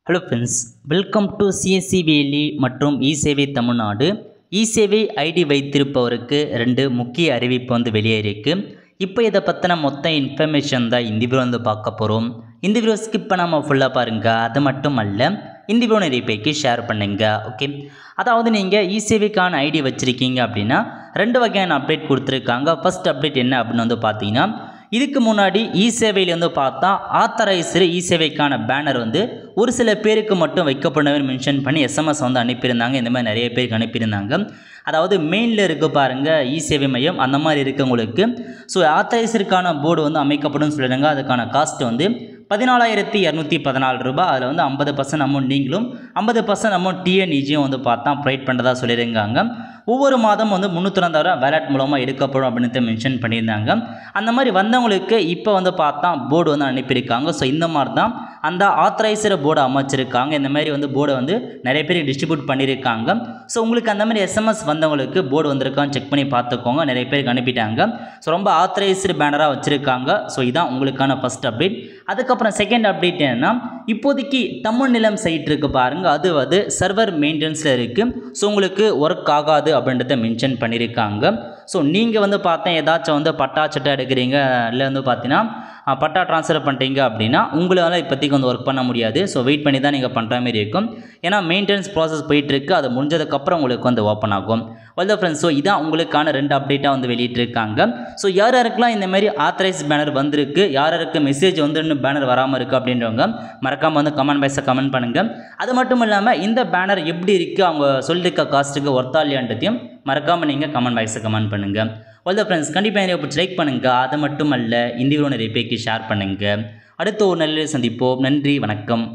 Hello friends, welcome to CSC Valley மற்றும் இசேவை தமிழ்நாடு. இசேவை ID வைத்திருப்பவருக்கு 2 முக்கிய அறிவிப்பு வெளியேறிருக்கு. இப்போ இதை பற்றின மொத்த இன்ஃபர்மேஷன் தான் இந்த வீடியோ பார்க்க போகிறோம். இந்த வீடியோ ஸ்கிப் பண்ணாமல் ஃபுல்லாக பாருங்கள். அது மட்டும் அல்ல, இந்த வீடியோ நிறைய பேருக்கு ஷேர் பண்ணுங்க. ஓகே, அதாவது நீங்கள் இசேவைக்கான ஐடி வச்சுருக்கீங்க அப்படின்னா 2 வகையான அப்டேட் கொடுத்துருக்காங்க. ஃபர்ஸ்ட் அப்டேட் என்ன அப்படின்னு பார்த்தீங்கன்னா, இதுக்கு முன்னாடி இசேவையில் பார்த்தா ஆத்தரைஸ்டு இசேவைக்கான பேனர் ஒரு சில பேருக்கு மட்டும் வைக்கப்படவே மென்ஷன் பண்ணி எஸ்எம்எஸ் அனுப்பியிருந்தாங்க. இந்த மாதிரி நிறைய பேருக்கு அனுப்பியிருந்தாங்க. அதாவது மெயினில் இருக்க பாருங்கள் இசேவை மையம், அந்த மாதிரி இருக்கவங்களுக்கு ஸோ ஆத்தரைஸ்டுக்கான போர்டு அமைக்கப்படும் சொல்லிடுங்க. அதுக்கான காஸ்ட் 14,214 ரூபாய். அதில் 50% அமௌண்ட் நீங்களும் 50% அமௌண்ட் டிஎன்இஜியும் பார்த்தா ப்ரொவைட் பண்ணுறதா சொல்லியிருக்காங்க. ஒவ்வொரு மாதம் 302 ரூபா வேலட் மூலமாக எடுக்கப்படும் அப்படின்னு மென்ஷன் பண்ணியிருந்தாங்க. அந்த மாதிரி வந்தவங்களுக்கு இப்போ பார்த்தா போர்டு அனுப்பியிருக்காங்க. ஸோ இந்த மாதிரி தான் அந்த ஆத்தரைஸ்டு போர்டு அமைச்சிருக்காங்க. இந்த மாதிரி போர்டை நிறைய பேர் டிஸ்ட்ரிபியூட் பண்ணியிருக்காங்க. ஸோ உங்களுக்கு அந்த மாதிரி எஸ்எம்எஸ் வந்தவங்களுக்கு போர்டு வந்திருக்கான்னு செக் பண்ணி பார்த்துக்கோங்க. நிறைய பேருக்கு அனுப்பிட்டாங்க. ஸோ ரொம்ப ஆத்தரைஸ்டு பேனராக வச்சுருக்காங்க. ஸோ இதான் உங்களுக்கான ஃபஸ்ட் அப்டேட். அதுக்கப்புறம் செகண்ட் அப்டேட் என்னென்னா, இப்போதைக்கு தமிழ் நிலம் சைட் இருக்குது பாருங்கள், அது சர்வர் மெயின்டெனன்ஸில் இருக்குது. ஸோ உங்களுக்கு ஒர்க் ஆகாது அப்படின்றத மென்ஷன் பண்ணியிருக்காங்க. ஸோ நீங்கள் பார்த்தேன் ஏதாச்சும் பட்டா சட்டை எடுக்கிறீங்க, இல்லை பார்த்தீங்கன்னா பட்டா ட்ரான்ஸ்ஃபர் பண்ணுறீங்க அப்படின்னா உங்களால் இப்போதைக்கு ஒர்க் பண்ண முடியாது. ஸோ வெயிட் பண்ணி தான் நீங்கள் பண்ணுற மாதிரி இருக்கும். ஏன்னா மெயின்டெனன்ஸ் ப்ராசஸ் போயிட்டுருக்கு. அது முடிஞ்சதுக்கப்புறம் உங்களுக்கு ஓப்பன் ஆகும். வெல் ஃப்ரெண்ட்ஸ், ஸோ இதான் உங்களுக்கான 2 அப்டேட்டாக வெளியிட்டிருக்காங்க. ஸோ யார் யாருக்கெல்லாம் இந்த மாதிரி ஆத்தரைஸ் பேனர் வந்திருக்கு, யார் யாருக்கு மெசேஜ் இன்னும் பேனர் வராமல் இருக்குது அப்படின்றவங்க மறக்காமல் கமெண்ட் பாக்ஸில் கமெண்ட் பண்ணுங்கள். அது மட்டும் இல்லாமல் இந்த பேனர் எப்படி இருக்குது, அவங்க சொல்லியிருக்க காஸ்ட்டுக்கு ஒர்த்தா இல்லையான்றதையும் மறக்காமல் நீங்கள் கமெண்ட் பாக்ஸில் கமெண்ட் பண்ணுங்கள். வெல் ஃப்ரெண்ட்ஸ், கண்டிப்பாக நிறைய பிடிச்சி லைக் பண்ணுங்கள். அது மட்டும் அல்ல, இந்த வீடியோ நிறைய பேருக்கு ஷேர் பண்ணுங்கள். அடுத்த ஒரு நல்ல சந்திப்போம். நன்றி, வணக்கம்.